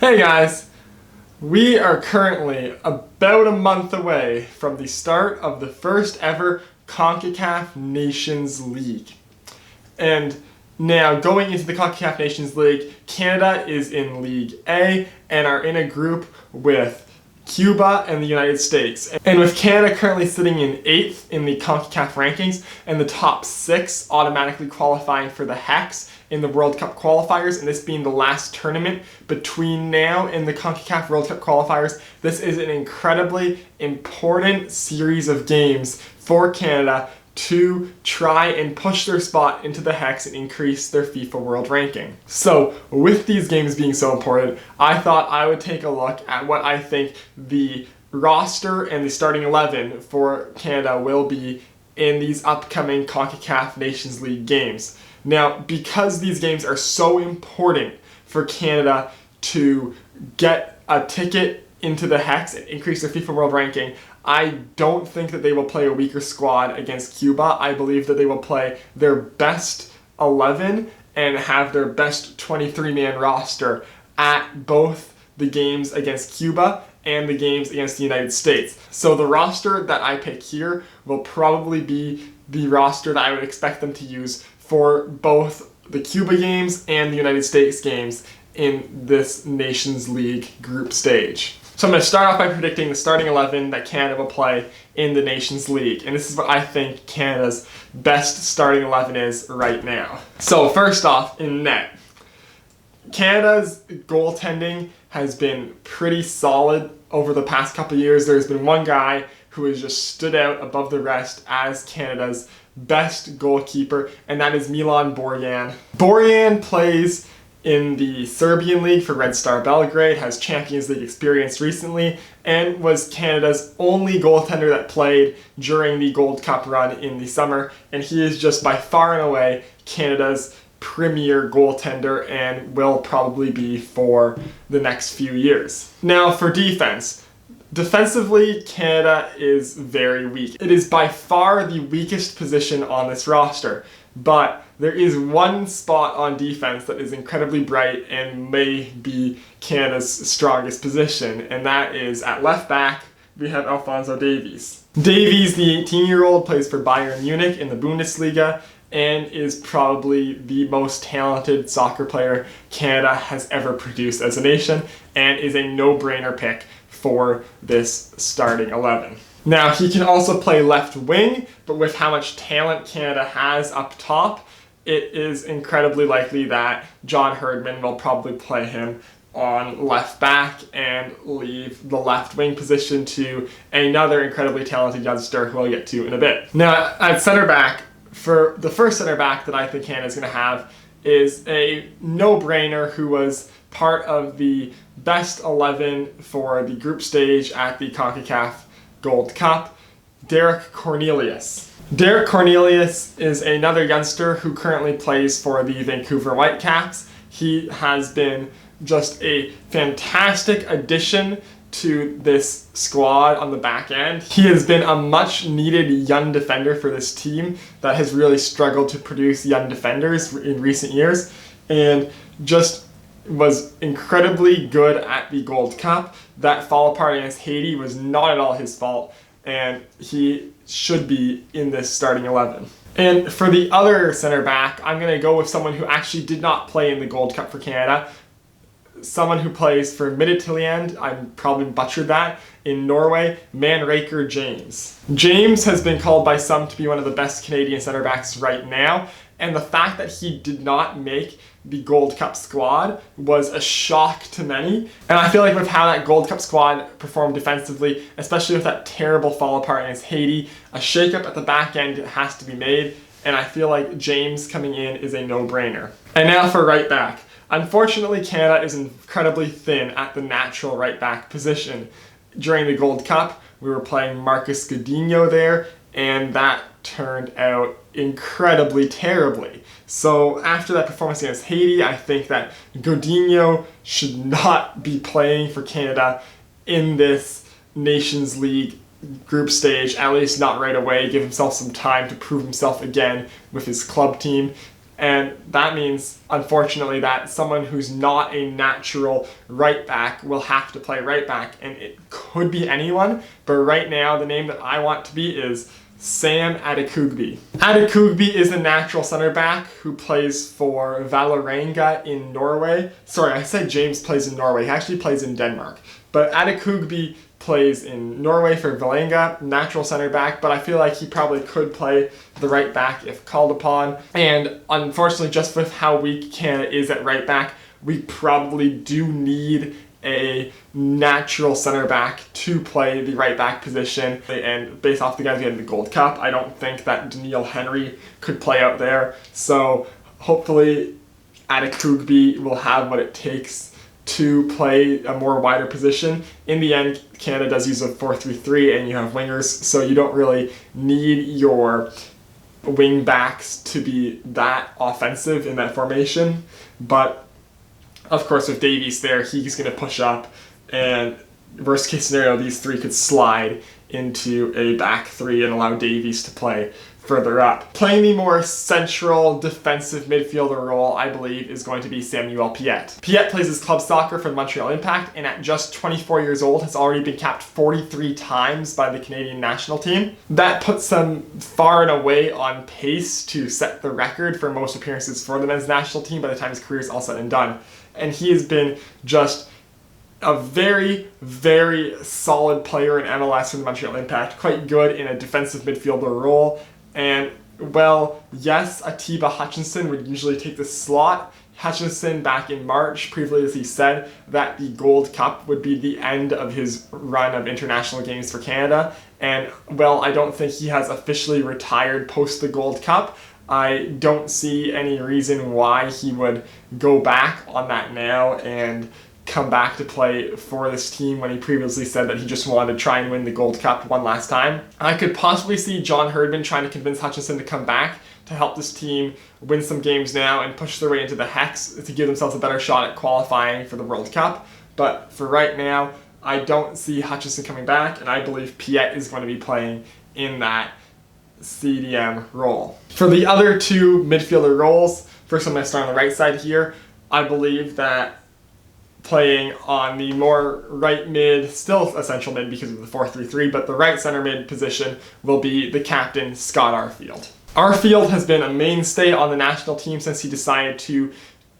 Hey guys! We are currently about a month away from the start of the first ever Concacaf Nations League. And now, going into the Concacaf Nations League, Canada is in League A and are in a group with Cuba and the United States. And with Canada currently sitting in 8th in the Concacaf rankings and the top 6 automatically qualifying for the Hex in the World Cup qualifiers, and this being the last tournament between now and the Concacaf World Cup qualifiers, this is an incredibly important series of games for Canada to try and push their spot into the Hex and increase their FIFA World Ranking. So, with these games being so important, I thought I would take a look at what I think the roster and the starting 11 for Canada will be in these upcoming Concacaf Nations League games. Now, because these games are so important for Canada to get a ticket into the Hex and increase their FIFA World Ranking, I don't think that they will play a weaker squad against Cuba. I believe that they will play their best 11 and have their best 23-man roster at both the games against Cuba and the games against the United States. So the roster that I pick here will probably be the roster that I would expect them to use for both the Cuba games and the United States games in this Nations League group stage. So I'm going to start off by predicting the starting 11 that Canada will play in the Nations League. And this is what I think Canada's best starting 11 is right now. So first off, in net. Canada's goaltending has been pretty solid over the past couple of years. There's been one guy who has just stood out above the rest as Canada's best goalkeeper, and that is Milan Borjan. Borjan plays in the Serbian League for Red Star Belgrade, has Champions League experience recently, and was Canada's only goaltender that played during the Gold Cup run in the summer, and he is just by far and away Canada's premier goaltender and will probably be for the next few years. Now for defense. Defensively, Canada is very weak. It is by far the weakest position on this roster, but there is one spot on defense that is incredibly bright and may be Canada's strongest position, and that is at left back, we have Alphonso Davies. Davies, the 18-year-old, plays for Bayern Munich in the Bundesliga and is probably the most talented soccer player Canada has ever produced as a nation and is a no-brainer pick for this starting 11. Now, he can also play left wing, but with how much talent Canada has up top, it is incredibly likely that John Herdman will probably play him on left back and leave the left wing position to another incredibly talented youngster who I'll get to in a bit. Now, at center back, for the first center back that I think Canada's going to have is a no-brainer who was part of the best 11 for the group stage at the Concacaf Gold Cup, Derek Cornelius. Derek Cornelius is another youngster who currently plays for the Vancouver Whitecaps. He has been just a fantastic addition to this squad on the back end. He has been a much needed young defender for this team that has really struggled to produce young defenders in recent years, and just was incredibly good at the Gold Cup. That fall apart against Haiti was not at all his fault, and he should be in this starting 11. And for the other center back, I'm going to go with someone who actually did not play in the Gold Cup for Canada. Someone who plays for Midfield, I probably butchered that, in Norway, Manraker James. James has been called by some to be one of the best Canadian center backs right now, and the fact that he did not make the Gold Cup squad was a shock to many. And I feel like with how that Gold Cup squad performed defensively, especially with that terrible fall apart against Haiti, a shakeup at the back end has to be made, and I feel like James coming in is a no-brainer. And now for right back. Unfortunately, Canada is incredibly thin at the natural right back position. During the Gold Cup, we were playing Marcus Godinho there, and that turned out incredibly terribly. So after that performance against Haiti, I think that Godinho should not be playing for Canada in this Nations League group stage, at least not right away. Give himself some time to prove himself again with his club team. And that means, unfortunately, that someone who's not a natural right back will have to play right back. And it could be anyone, but right now the name that I want to be is Sam Adekugbe. Adekugbe is a natural center back who plays for Vålerenga in Norway. Sorry, I said James plays in Norway. He actually plays in Denmark. But Adekugbe plays in Norway for Vålerenga, natural center back, but I feel like he probably could play the right back if called upon. And unfortunately, just with how weak Canada is at right back, we probably do need a natural center back to play the right back position. And based off the guys we had in the Gold Cup, I don't think that Daniil Henry could play out there. So hopefully Adekugbe will have what it takes to play a more wider position. In the end, Canada does use a 4-3-3 and you have wingers, so you don't really need your wing backs to be that offensive in that formation. But of course, with Davies there, he's going to push up, and worst case scenario, these three could slide into a back three and allow Davies to play further up. Playing the more central defensive midfielder role, I believe, is going to be Samuel Piette. Piette plays his club soccer for the Montreal Impact, and at just 24 years old has already been capped 43 times by the Canadian national team. That puts him far and away on pace to set the record for most appearances for the men's national team by the time his career is all said and done. And he has been just a very, very solid player in MLS for the Montreal Impact, quite good in a defensive midfielder role. And, well, yes, Atiba Hutchinson would usually take the slot. Hutchinson, back in March, previously said that the Gold Cup would be the end of his run of international games for Canada. And, well, I don't think he has officially retired post the Gold Cup. I don't see any reason why he would go back on that now and come back to play for this team when he previously said that he just wanted to try and win the Gold Cup one last time. I could possibly see John Herdman trying to convince Hutchinson to come back to help this team win some games now and push their way into the Hex to give themselves a better shot at qualifying for the World Cup. But for right now, I don't see Hutchinson coming back, and I believe Piette is going to be playing in that CDM role. For the other two midfielder roles, first I'm going to start on the right side here. I believe that playing on the more right mid, still a central mid because of the 4-3-3, but the right center mid position will be the captain, Scott Arfield. Arfield has been a mainstay on the national team since he decided to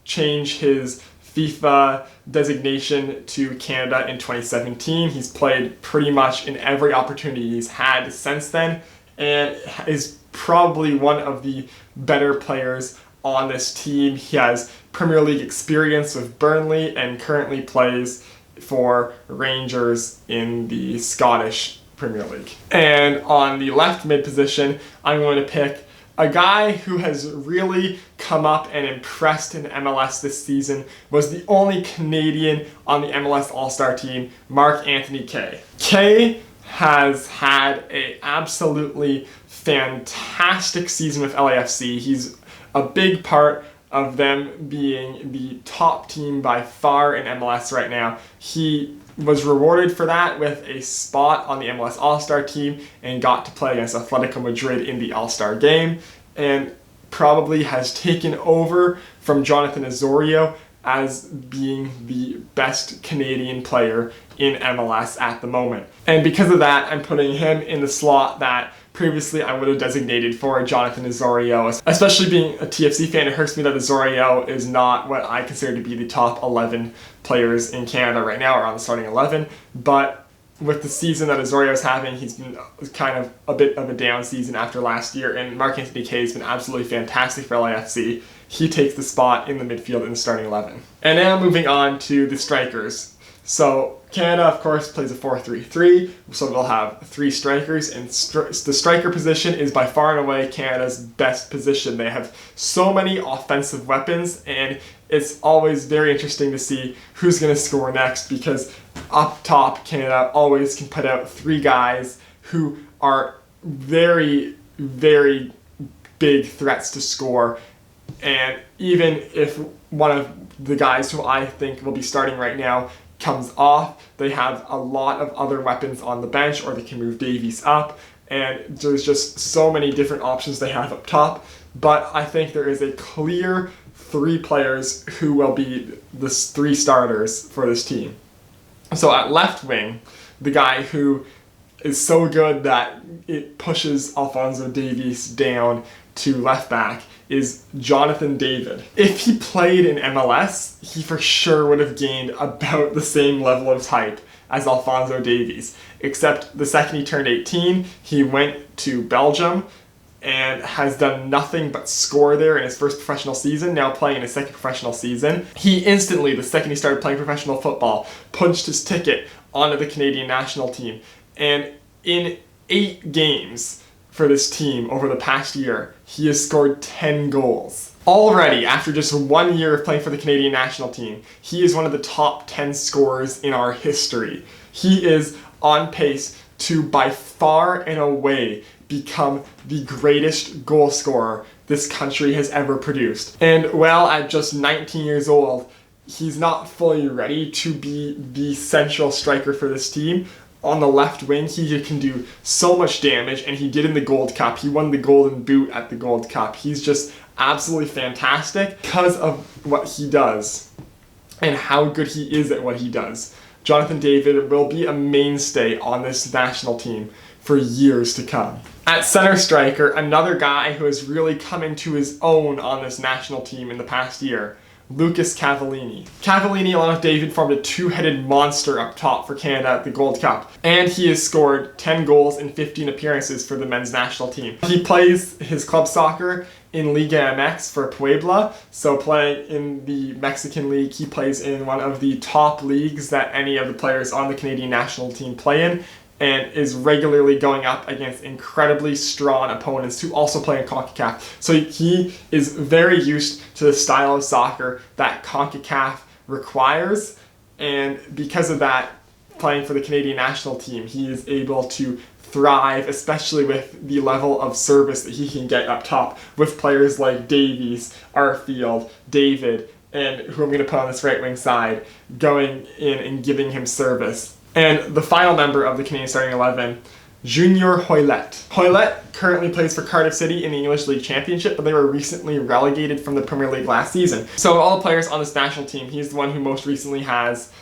change his FIFA designation to Canada in 2017. He's played pretty much in every opportunity he's had since then, and is probably one of the better players on this team. He has Premier League experience with Burnley and currently plays for Rangers in the Scottish Premier League. And on the left mid position, I'm going to pick a guy who has really come up and impressed in MLS this season, was the only Canadian on the MLS All-Star team, Mark-Anthony Kaye. Kaye has had an absolutely fantastic season with LAFC. He's a big part of them being the top team by far in MLS right now. He was rewarded for that with a spot on the MLS All-Star team and got to play against Atletico Madrid in the All-Star game, and probably has taken over from Jonathan Osorio as being the best Canadian player in MLS at the moment. And because of that, I'm putting him in the slot that previously I would have designated for Jonathan Osorio. Especially being a TFC fan, it hurts me that Osorio is not what I consider to be the top 11 players in Canada right now, or on the starting 11. But with the season that Osorio is having, he's been kind of a bit of a down season after last year, and Mark-Anthony Kaye has been absolutely fantastic for LAFC. He takes the spot in the midfield in the starting 11. And now moving on to the strikers. So Canada, of course, plays a 4-3-3, so they'll have three strikers, and the striker position is by far and away Canada's best position. They have so many offensive weapons, and it's always very interesting to see who's going to score next, because up top, Canada always can put out three guys who are very, very big threats to score. And even if one of the guys who I think will be starting right now comes off, they have a lot of other weapons on the bench, or they can move Davies up, and there's just so many different options they have up top but I think there is a clear 3 players who will be the 3 starters for this team. So at left wing, the guy who is so good that it pushes Alphonso Davies down to left back is Jonathan David. If he played in MLS, he for sure would have gained about the same level of hype as Alphonso Davies, except the second he turned 18, he went to Belgium and has done nothing but score there in his first professional season, now playing in his second professional season. He instantly, the second he started playing professional football, punched his ticket onto the Canadian national team. And in 8 games for this team over the past year, he has scored 10 goals. Already, after just 1 year of playing for the Canadian national team, he is one of the top 10 scorers in our history. He is on pace to, by far and away, become the greatest goal scorer this country has ever produced. And well, at just 19 years old, he's not fully ready to be the central striker for this team. On the left wing, he can do so much damage, and he did in the Gold Cup. He won the Golden Boot at the Gold Cup. He's just absolutely fantastic because of what he does and how good he is at what he does. Jonathan David will be a mainstay on this national team for years to come. At center striker, another guy who has really come into his own on this national team in the past year, Lucas Cavallini. Cavallini, along with David, formed a 2-headed monster up top for Canada at the Gold Cup, and he has scored 10 goals in 15 appearances for the men's national team. He plays his club soccer in Liga MX for Puebla, so playing in the Mexican League, he plays in one of the top leagues that any of the players on the Canadian national team play in, and is regularly going up against incredibly strong opponents who also play in Concacaf. So he is very used to the style of soccer that Concacaf requires, and because of that, playing for the Canadian national team, he is able to thrive, especially with the level of service that he can get up top with players like Davies, Arfield, David, and who I'm going to put on this right wing side, going in and giving him service. And the final member of the Canadian starting 11, Junior Hoilett. Hoilett currently plays for Cardiff City in the English League Championship, but they were recently relegated from the Premier League last season. So all the players on this national team, he's the one who most recently has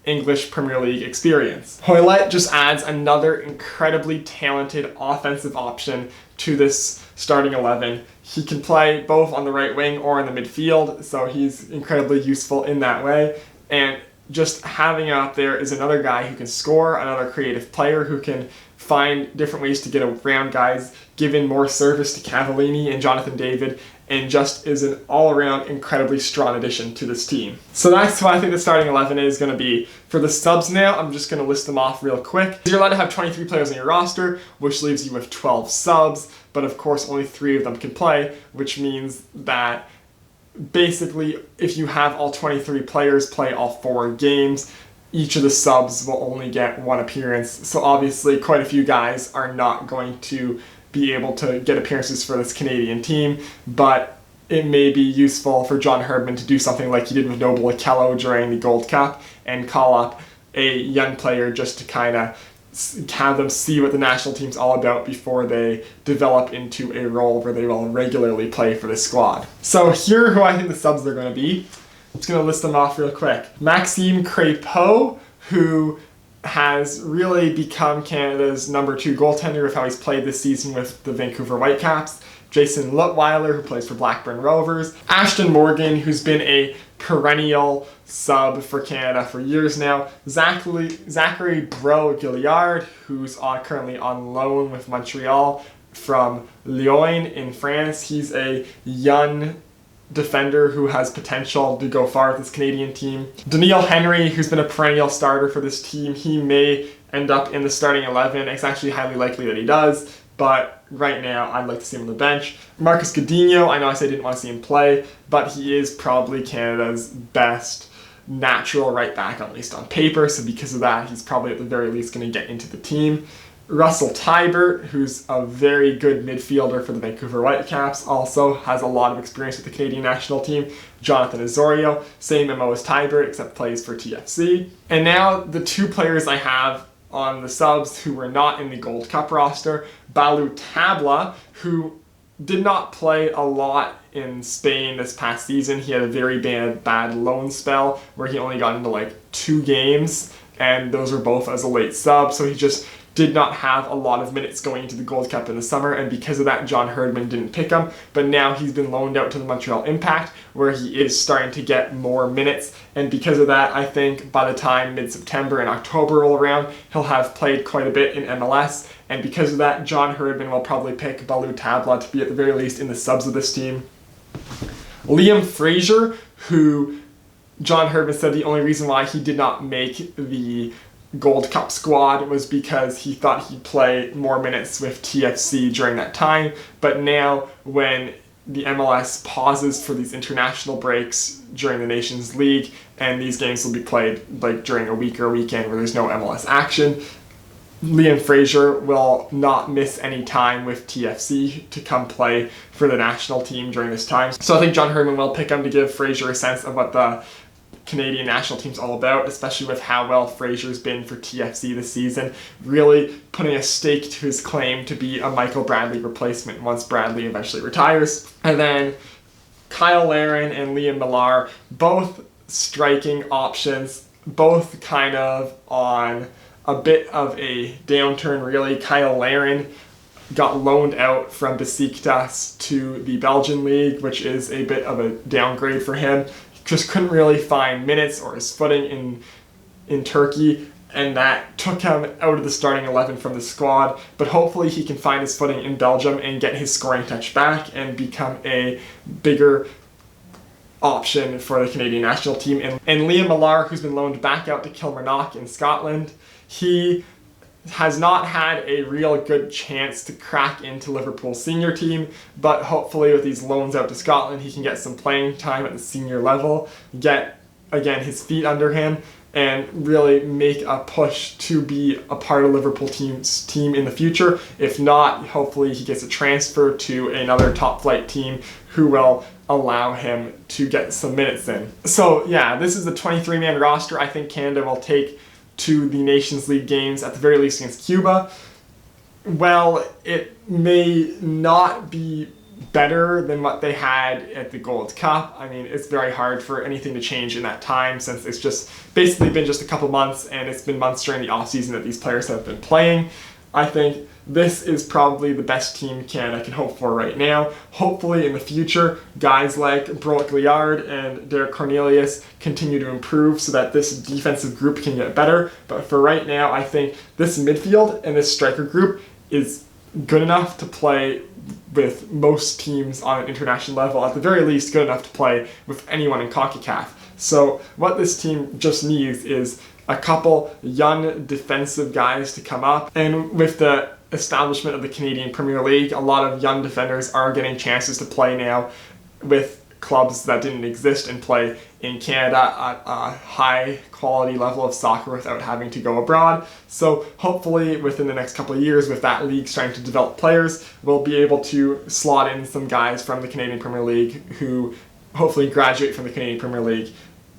English Premier League experience. Hoilett just adds another incredibly talented offensive option to this starting 11. He can play both on the right wing or in the midfield, so he's incredibly useful in that way. And just having out there is another guy who can score, another creative player who can find different ways to get around guys, give in more service to Cavallini and Jonathan David, and just is an all-around incredibly strong addition to this team. So that's who I think the starting 11 is going to be. For the subs now, I'm just going to list them off real quick. You're allowed to have 23 players on your roster, which leaves you with 12 subs, but of course only 3 of them can play, which means that basically, if you have all 23 players play all 4 games, each of the subs will only get 1 appearance. So obviously, quite a few guys are not going to be able to get appearances for this Canadian team, but it may be useful for John Herdman to do something like he did with Noble Okello during the Gold Cup and call up a young player just to kind of have them see what the national team's all about before they develop into a role where they will regularly play for the squad. So here are who I think the subs are going to be. I'm just going to list them off real quick. Maxime Crépeau, who has really become Canada's number 2 goaltender with how he's played this season with the Vancouver Whitecaps. Jason Luttweiler, who plays for Blackburn Rovers. Ashton Morgan, who's been a perennial sub for Canada for years now. Zachary Bro-Gilliard, who's currently on loan with Montreal from Lyon in France. He's a young defender who has potential to go far with this Canadian team. Daniil Henry, who's been a perennial starter for this team. He may end up in the starting 11. It's actually highly likely that he does, but right now I'd like to see him on the bench. Marcus Godinho, I know I said I didn't want to see him play, but he is probably Canada's best natural right back, at least on paper, so because of that, he's probably at the very least going to get into the team. Russell Tybert, who's a very good midfielder for the Vancouver Whitecaps, also has a lot of experience with the Canadian national team. Jonathan Osorio, same MO as Tybert, except plays for TFC. And now the 2 players I have on the subs who were not in the Gold Cup roster, Balu Tabla, who did not play a lot in Spain this past season. He had a very bad loan spell where he only got into like 2 games, and those were both as a late sub, so he just did not have a lot of minutes going into the Gold Cup in the summer, and because of that, John Herdman didn't pick him. But now he's been loaned out to the Montreal Impact, where he is starting to get more minutes, and because of that, I think by the time mid-September and October roll around, he'll have played quite a bit in MLS, and because of that, John Herdman will probably pick Balou Tabla to be at the very least in the subs of this team. Liam Fraser, who John Herdman said the only reason why he did not make the Gold Cup squad was because he thought he'd play more minutes with TFC during that time, but now when the MLS pauses for these international breaks during the Nations League, and these games will be played like during a week or a weekend where there's no MLS action, Liam Fraser will not miss any time with TFC to come play for the national team during this time. So I think John Herdman will pick him to give Fraser a sense of what the Canadian national team's all about, especially with how well Fraser's been for TFC this season, really putting a stake to his claim to be a Michael Bradley replacement once Bradley eventually retires. And then Kyle Larin and Liam Millar, both striking options, both kind of on a bit of a downturn really. Kyle Larin got loaned out from Besiktas to the Belgian League, which is a bit of a downgrade for him. Just couldn't really find minutes or his footing in Turkey, and that took him out of the starting 11 from the squad, but hopefully he can find his footing in Belgium and get his scoring touch back and become a bigger option for the Canadian national team. And Liam Millar, who's been loaned back out to Kilmarnock in Scotland, he has not had a real good chance to crack into Liverpool's senior team, but hopefully with these loans out to Scotland, he can get some playing time at the senior level, get, again, his feet under him, and really make a push to be a part of Liverpool team's team in the future. If not, hopefully he gets a transfer to another top flight team who will allow him to get some minutes in. So yeah, this is the 23-man roster I think Canada will take to the Nations League games, at the very least against Cuba. Well, it may not be better than what they had at the Gold Cup. I mean, it's very hard for anything to change in that time, since it's just basically been just a couple months, and it's been months during the off-season that these players have been playing. I think this is probably the best team Canada can hope for right now. Hopefully in the future, guys like Brocliard and Derek Cornelius continue to improve so that this defensive group can get better. But for right now, I think this midfield and this striker group is good enough to play with most teams on an international level, at the very least good enough to play with anyone in Concacaf. So what this team just needs is a couple young defensive guys to come up, and with the establishment of the Canadian Premier League, a lot of young defenders are getting chances to play now with clubs that didn't exist and play in Canada at a high quality level of soccer without having to go abroad. So hopefully within the next couple of years, with that league starting to develop players, we'll be able to slot in some guys from the Canadian Premier League who hopefully graduate from the Canadian Premier League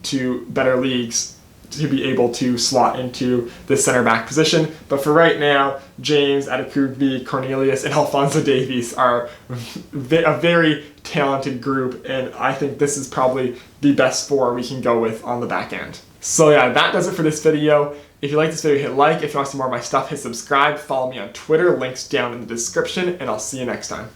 to better leagues to be able to slot into the center back position. But for right now, James, Adekugbe, Cornelius, and Alphonso Davies are a very talented group, and I think this is probably the best 4 we can go with on the back end. So yeah, that does it for this video. If you like this video, hit like. If you want to see more of my stuff, hit subscribe. Follow me on Twitter, links down in the description, and I'll see you next time.